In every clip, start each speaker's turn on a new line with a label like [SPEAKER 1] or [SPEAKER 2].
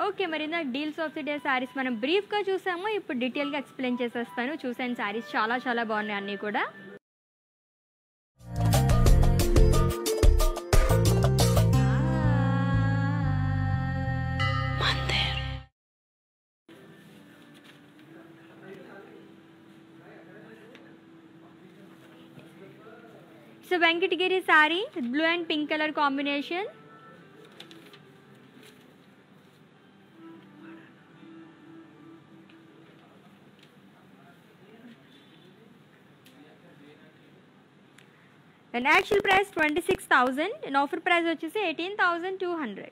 [SPEAKER 1] Okay. మరి ఇందాక deals of the day saris మనం బ్రీఫ్‌గా చూసాము. ఇప్పుడు డీటెయిల్‌గా ఎక్స్‌ప్లెయిన్ చేసేస్తాను. చూసాను శారీస్ చాలా చాలా బాగున్నాయి అన్నీ కూడా. So Venkatagiri sari blue and pink colour combination. And actual price 26,000 and offer price వచ్చేసి 18,200.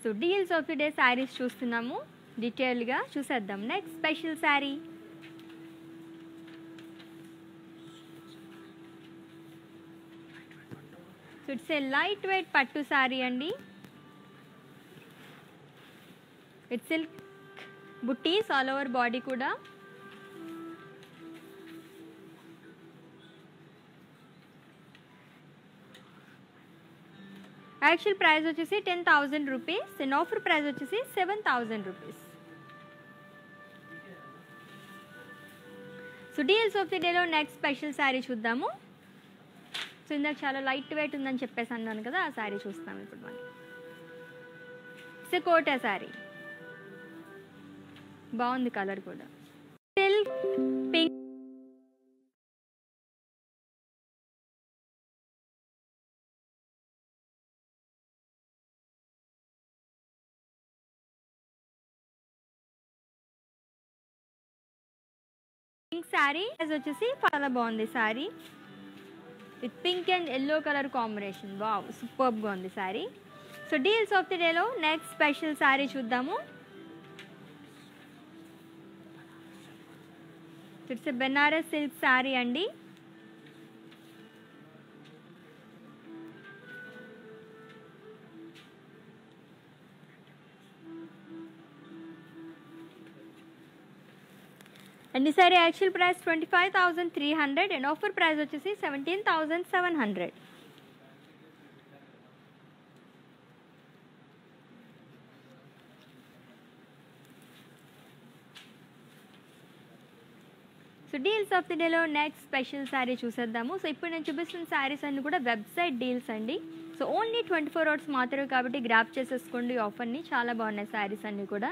[SPEAKER 1] So deals of the day saris చూస్తున్నాము. డీటెయిల్గా చూసేద్దాం. Next special sari. So it's a light weight pattu sari అండి. It's silk buttis all over body కూడా. యాక్చువల్ ప్రైస్ వచ్చేసి 10,000 rupees and offer price వచ్చేసి 7,000 rupees. So deals of the డేలో next special sari చూద్దాము. సో ఇందాక చాలా లైట్ వెయిట్ ఉందని చెప్పేసి అన్నాను కదా, ఆ శారీ చూస్తాము ఇప్పుడు మనం. సో కోటా శారీ బాగుంది, కలర్ కూడా సిల్క్ పింక్. పింక్ శారీ వచ్చేసి చాలా బాగుంది sari with pink and yellow colour combination. Wow, సూపర్గా ఉంది sari. So deals of the డేలో నెక్స్ట్ స్పెషల్ శారీ చూద్దాము. ఇట్స్ బెనారస్ సిల్క్ శారీ అండి. అండ్ ఈ sorry actual price 25,300 and offer price వచ్చేసి 17,700. సో డీల్స్ ఆఫ్ ది డేలో నెక్స్ట్ స్పెషల్ శారీ చూసేద్దాము. సో ఇప్పుడు నేను చూపిస్తున్న శారీస్ అన్ని కూడా వెబ్సైట్ డీల్స్ అండి. సో ఓన్లీ 24 అవర్స్ మాత్రమే కాబట్టి గ్రాప్ చేసేసుకోండి ఆఫర్ని. చాలా బాగున్నాయి శారీస్ అన్నీ కూడా.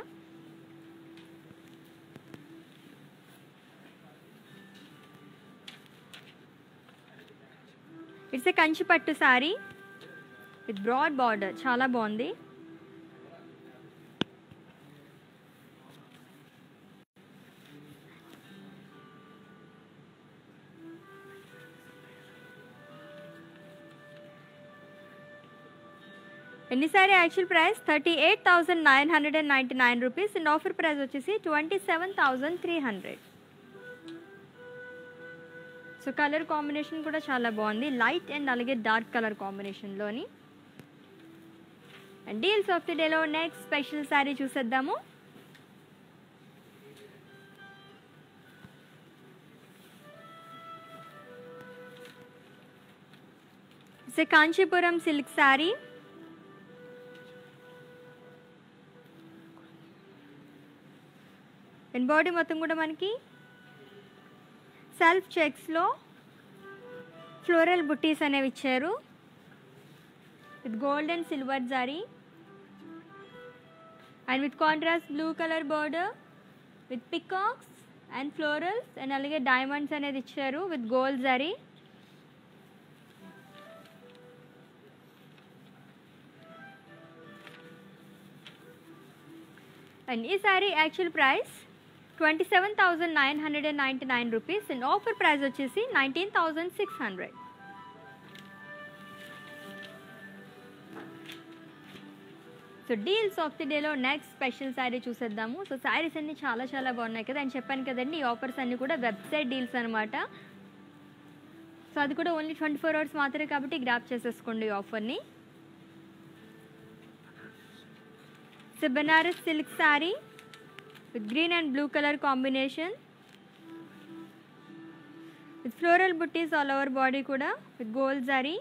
[SPEAKER 1] ఇట్స్ ఏ కంచి పట్టు శారీ విత్ బ్రాడ్ బార్డర్, చాలా బాగుంది. ఎన్ని sari actual price 38,999 rupees and offer price వచ్చేసి 27,300. సో కలర్ కాంబినేషన్ కూడా చాలా బాగుంది, లైట్ అండ్ అలాగే డార్క్ కలర్ కాంబినేషన్లోని. అండ్ డీల్స్ ఆఫ్ ది డేలో నెక్స్ట్ స్పెషల్ శారీ చూసేద్దాము. It's a Kanchipuram silk sari. And body మొత్తం కూడా మనకి సెల్ఫ్ చెక్స్లో ఫ్లోరల్ బుట్టీస్ అనేవి ఇచ్చారు with gold and silver zari and with contrast blue colour border with peacocks and florals and అలాగే డైమండ్స్ అనేది ఇచ్చారు విత్ గోల్డ్ జరీ. అండ్ ఈ sorry actual price 27,999 rupees and offer price వచ్చేసి 19,600. సో డీల్స్ ఆఫ్ ది డేలో next special sari చూసేద్దాము. So saris అన్నీ చాలా చాలా బాగున్నాయి కదా అని చెప్పాను కదండి. ఈ ఆఫర్స్ అన్నీ కూడా వెబ్సైట్ డీల్స్ అనమాట. సో అది కూడా ఓన్లీ 24 అవర్స్ మాత్రమే కాబట్టి గ్రాప్ చేసేసుకోండి ఈ ఆఫర్ని. So Banaras silk sari with green and blue color combination. With floral buttis all over body కూడా with gold zari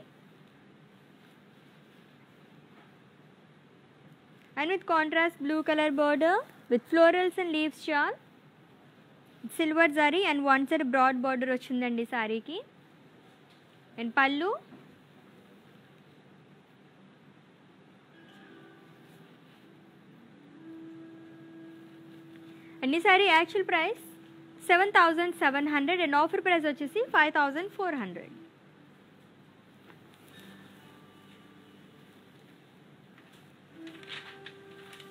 [SPEAKER 1] and with contrast blue color border with florals and leaves shawl, silver zari and one side broad border వచ్చిందండి సారీకి. And పళ్ళు and ఈ sorry actual price 7,700 and offer price వచ్చేసి 5,400.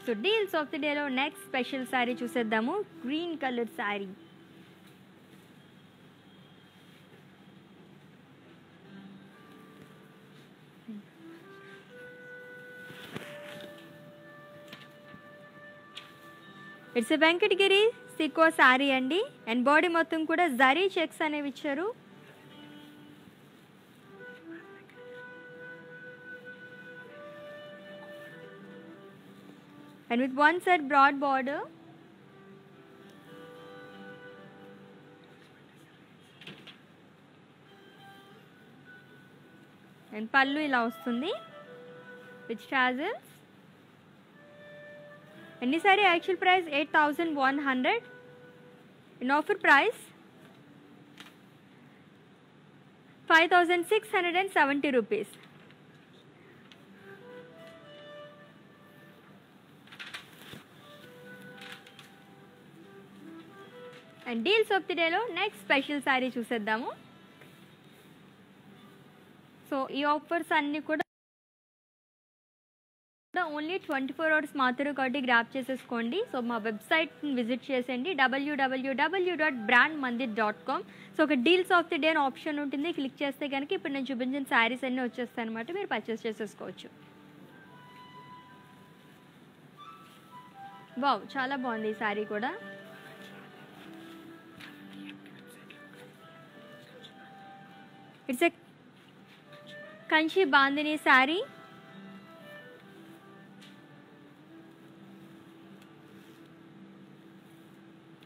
[SPEAKER 1] So deals of the డేలో next special sari చూసేద్దాము. Green colour sari. It's a Venkatagiri సికో శారీ అండి. And body మొత్తం కూడా జరీ చెక్స్ అనేవి ఇచ్చారు. And with one side broad border and pallu ila vastundi with tassels. And this saree actual price 8,100 in offer price 5,670 rupees. And deals of the డేలో next special sari చూసేద్దాము. So ఈ offers అన్నీ కూడా only 24 hours మాత్రమే కాబట్టి grab చేసేసుకోండి. So మా వెబ్సైట్ని విజిట్ చేసేయండి www.brandmandir.com. సో ఒక డీల్స్ ఆఫ్ ది డే అని ఆప్షన్ ఉంటుంది, క్లిక్ చేస్తే కనుక ఇప్పుడు నేను చూపించిన శారీస్ అన్నీ వచ్చేస్తాయి అనమాట, మీరు పర్చేస్ చేసేసుకోవచ్చు. వావ్, చాలా బాగుంది ఈ శారీ కూడా. It's a Kanchi bandhani sari.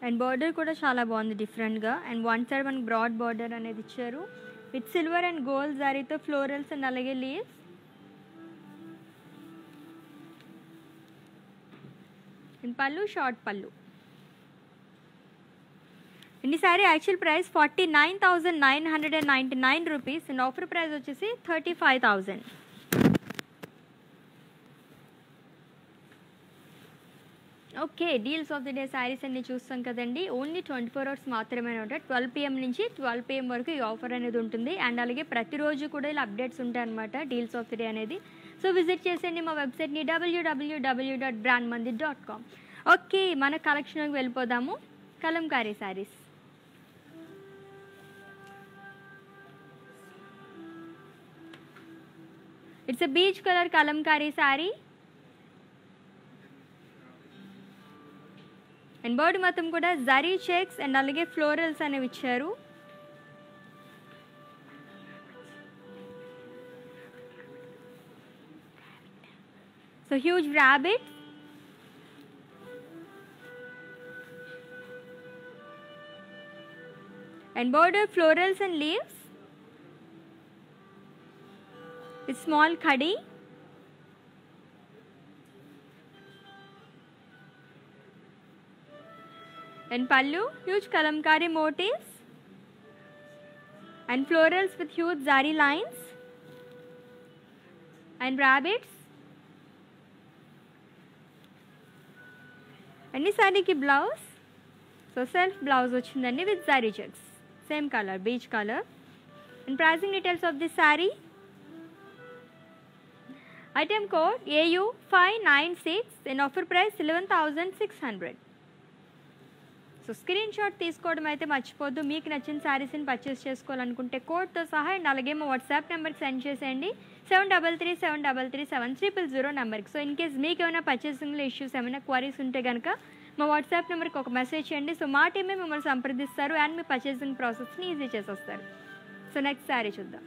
[SPEAKER 1] And border కూడా చాలా బాగుంది డిఫరెంట్గా. అండ్ వన్ సైడ్ మనకి బ్రాడ్ బార్డర్ అనేది ఇచ్చారు విత్ సిల్వర్ అండ్ గోల్డ్ జారీతో ఫ్లోరల్స్ అండ్ అలాగే leaves. And pallu short pallu. ఈ sorry actual price 49,999 rupees and offer price వచ్చేసి 35,000. Okay, deals of the day saris అన్ని చూస్తాం కదండి. ఓన్లీ 24 hours మాత్రమే ఉంటాయి. 12 PM నుంచి 12 PM వరకు ఈ ఆఫర్ అనేది ఉంటుంది. అండ్ అలాగే ప్రతిరోజు కూడా ఇలా అప్డేట్స్ ఉంటాయి అనమాట డీల్స్ ఆఫ్ ది డే అనేది. సో విజిట్ చేసేయండి మా వెబ్సైట్ని www.brandmandir.com. ఓకే, మన కలెక్షన్కి వెళ్ళిపోదాము. Kalamkari saris. It's a peach colour Kalamkari sari. And body మొత్తం కూడా జరీ చెక్స్ అండ్ అలాగే ఫ్లోరల్స్ అనేవి ఇచ్చారు. So huge rabbit and border florals and leaves with small khadi. And pallu, huge kalamkari motifs and florals with huge zari lines and rabbits. And this saree ki blouse, so self blouse ochindandi with zari checks, same color, beige color. And pricing details of this saree. Item code AU596 and offer price 11,600. So screen shot తీసుకోవడం అయితే మర్చిపోద్దు. మీకు నచ్చిన శారీస్ని purchase చేసుకోవాలనుకుంటే కోడ్తో సహా and అలాగే మా వాట్సాప్ నెంబర్కి సెండ్ చేసేయండి 7337337300 నెంబర్కి. సో ఇన్ కేస్ మీకు ఏమైనా పర్చేసింగ్లో ఇష్యూస్ ఏమైనా క్వరీస్ ఉంటే కనుక మా వాట్సాప్ నెంబర్కి ఒక మెసేజ్ చేయండి. సో మా టీమే మిమ్మల్ని సంప్రదిస్తారు అండ్ మీ పర్చేసింగ్ ప్రాసెస్ని ఈజీ చేసేస్తారు. సో నెక్స్ట్ శారీ చూద్దాం.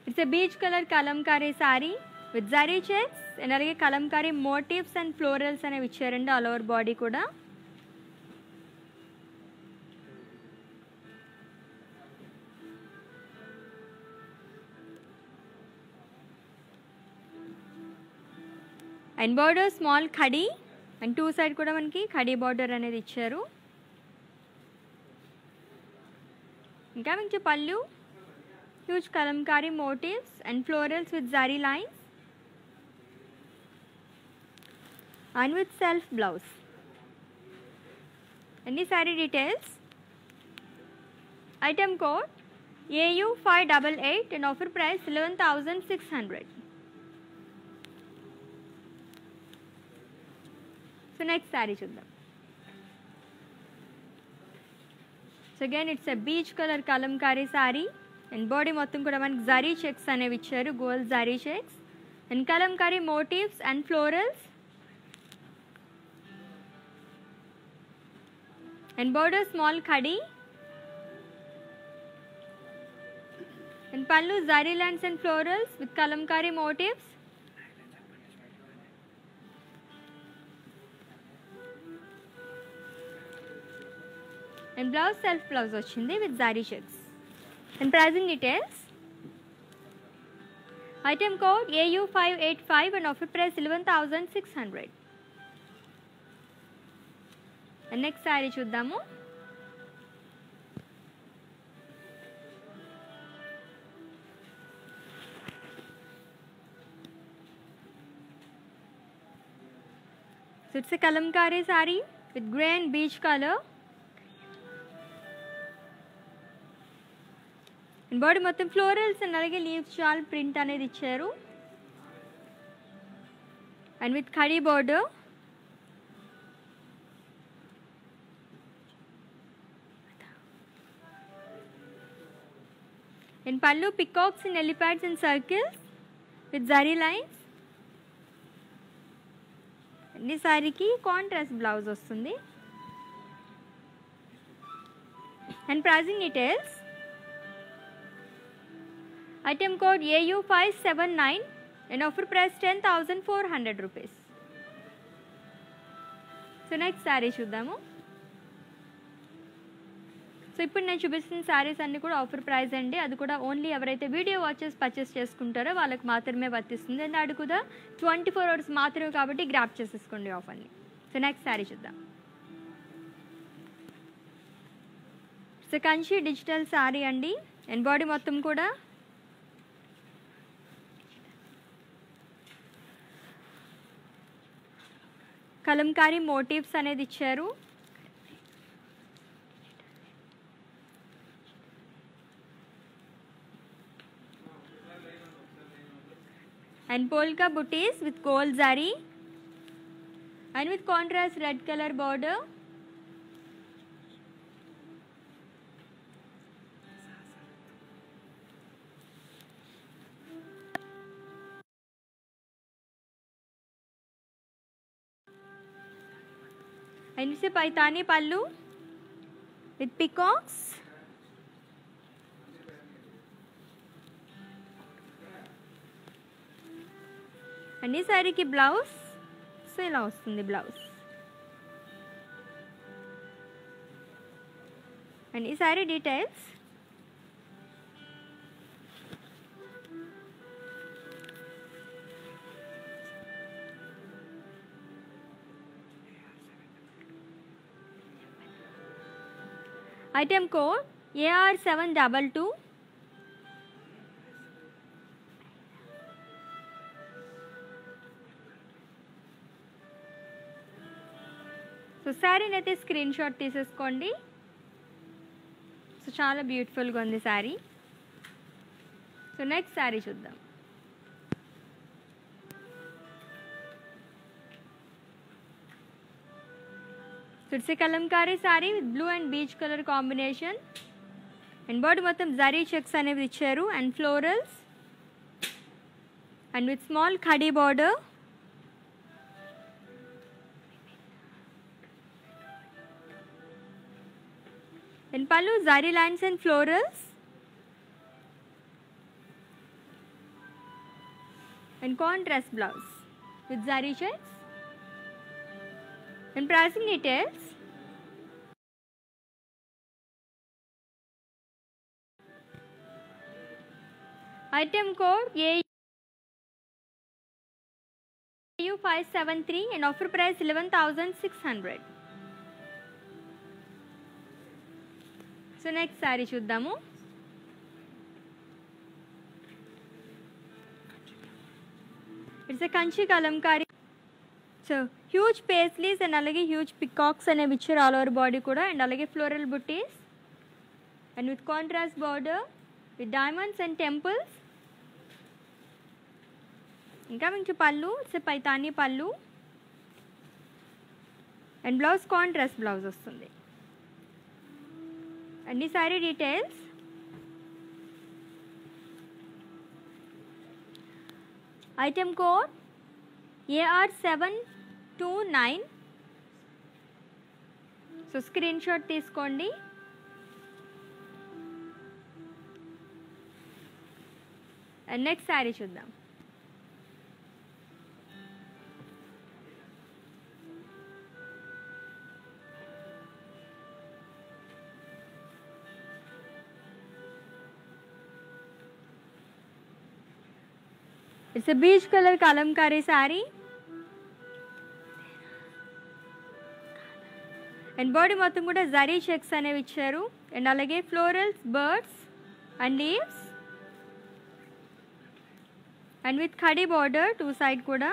[SPEAKER 1] It's a peach colour Kalamkari sari with zari checks and అలాగే కలంకారీ మోటివ్స్ అండ్ ఫ్లోరల్స్ అనేవి ఇచ్చారండి ఆల్ ఓవర్ బాడీ కూడా. అండ్ బార్డర్ స్మాల్ ఖడీ అండ్ టూ సైడ్ కూడా మనకి ఖడీ బార్డర్ అనేది ఇచ్చారు. ఇంకా మీకు పళ్ళు huge Kalamkari motifs and florals with zari lines and with self blouse. And ఈ sari details. Item code AU588 and offer price 11,600. So next saree చూద్దాం. So again it's a beach color kalamkari saree and body మొత్తం కూడా మనకి zari checks అనేవి ఇచ్చారు, gold zari checks and kalamkari motifs and florals and border small khadi and pallu zari lines and florals with kalamkari motifs and blouse self blouse వచ్చింది with zari checks. And pricing details. Item code AU585 and offer price 11,600. And next saree చూద్దాము. So it's a kalamkari saree with grey and beige color. And body మొత్తం florals and అలాగే leaves shawl print అనేది ఇచ్చారు. And with khadi border. And pallu peacocks and elephants and circles with zari lines. ఈ సారీకి contrast blouse వస్తుంది. And pricing details. Item code AU579 and offer price 10,400 rupees. So next sari చూద్దాము. సో ఇప్పుడు నేను చూపిస్తున్న శారీస్ అన్నీ కూడా ఆఫర్ ప్రైస్ అండి. అది కూడా ఓన్లీ ఎవరైతే వీడియో వాచెస్ పర్చేస్ చేసుకుంటారో వాళ్ళకి మాత్రమే వర్తిస్తుంది. అండ్ అది కూడా 24 hours మాత్రమే కాబట్టి గ్రాప్ చేసేసుకోండి ఆఫర్ని. సో నెక్స్ట్ శారీ చూద్దాం. సో కంచి డిజిటల్ శారీ అండి. అండ్ బాడీ మొత్తం కూడా కలంకారీ మోటివ్స్ అనేది ఇచ్చారు. And polka booties with gold zari and with contrast red color border. And it's a paitani pallu with peacocks. And ఈ శారీకి బ్లౌజ్ సో ఇలా వస్తుంది బ్లౌజ్. అండ్ ఈ sari details. Item code AR722. So శారీని అయితే స్క్రీన్ షాట్ తీసేసుకోండి. So చాలా బ్యూటిఫుల్గా ఉంది శారీ. సో నెక్స్ట్ శారీ చూద్దాం. So it's A Kalamkari sari with blue and beach colour combination. And body మొత్తం జరీ చెక్స్ అనేవి ఇచ్చారు and florals and with small khadi border. And pallu zari lines and florals and contrast blouse with zari checks. And pricing details. Item code AU5 573 and offer price 11,600. So next sari చూద్దాము. It's a Kanchi kalamkari. So huge paisleys and అలాగే huge peacocks అనేవి ఇచ్చారు all over body కూడా, and అలాగే floral buttis and with contrast border with diamonds and temples. ఇంకా మంచి pallu, it's Paithani pallu and blouse contrast blouse వస్తుంది. And ఈ sari details. Item code AR729. So screenshot తీసుకోండి. అండ్ నెక్స్ట్ శారీ చూద్దాం. It's a peach colour Kalamkari sari and body మొత్తం కూడా zari checks అనేవి ఇచ్చారు, అండ్ అలాగే florals, birds and leaves and with khadi border two side కూడా.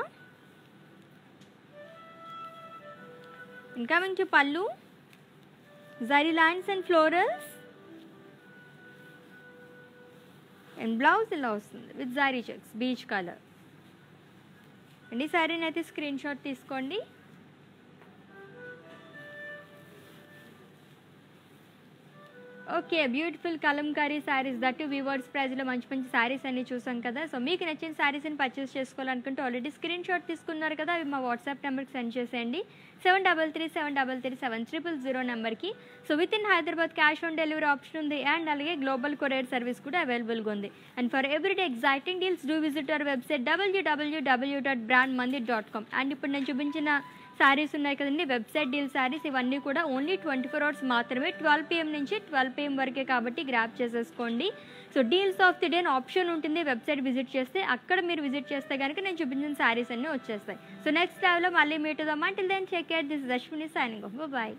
[SPEAKER 1] ఇంకా మంచి pallu, zari lines and florals and blouse ఇలా వస్తుంది with zari checks peach colour. And ఈ శారీని అయితే స్క్రీన్ షాట్ తీసుకోండి. Okay, beautiful kalamkari saris that weavers ప్రైజ్లో మంచి మంచి శారీస్ అన్ని చూసాం కదా. సో మీకు నచ్చిన శారీస్ని పర్చేస్ చేసుకోవాలనుకుంటే ఆల్రెడీ స్క్రీన్ షాట్ తీసుకున్నారు కదా, అవి మా వాట్సాప్ నెంబర్కి సెండ్ చేసేయండి 7337337000 నెంబర్కి. So with in Hyderabad cash on delivery option ఉంది, అండ్ అలాగే గ్లోబల్ కొరియర్ సర్వీస్ కూడా అవైలబుల్గా ఉంది. And for everyday exciting deals do visit our website www.brandmandit.com. And ఇప్పుడు నేను చూపించిన శారీస్ ఉన్నాయి కదండి, వెబ్సైట్ డీల్ శారీస్, ఇవన్నీ కూడా ఓన్లీ 24 hours మాత్రమే, 12 PM నుంచి 12 PM వరకే, కాబట్టి గ్రాప్ చేసేసుకోండి. So deals of the day అని ఆప్షన్ ఉంటుంది వెబ్సైట్ విజిట్ చేస్తే, అక్కడ మీరు విజిట్ చేస్తే కనుక నేను చూపించిన శారీస్ అన్నీ వచ్చేస్తాయి. సో నెక్స్ట్ లైవ్లో మళ్ళీ మీట్ అవుదాం. Until then take care. This is Ashwini signing off. Bye.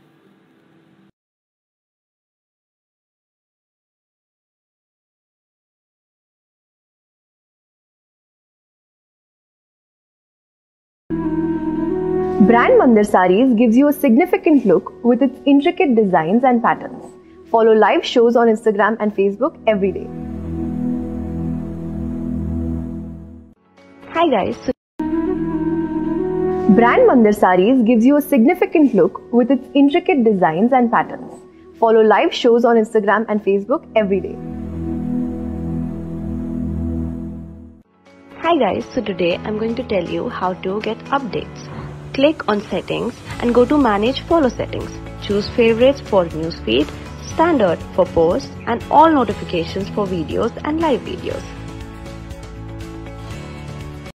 [SPEAKER 2] Brand Mandir Sarees gives you a significant look with its intricate designs and patterns. Follow live shows on Instagram and Facebook every day. Hi guys. Brand Mandir Sarees gives you a significant look with its intricate designs and patterns. Follow live shows on Instagram and Facebook every day. Hi guys, so today I'm going to tell you how to get updates. Click on settings and go to manage follow settings. Choose favorites for newsfeed, standard for posts and all notifications for videos and live videos.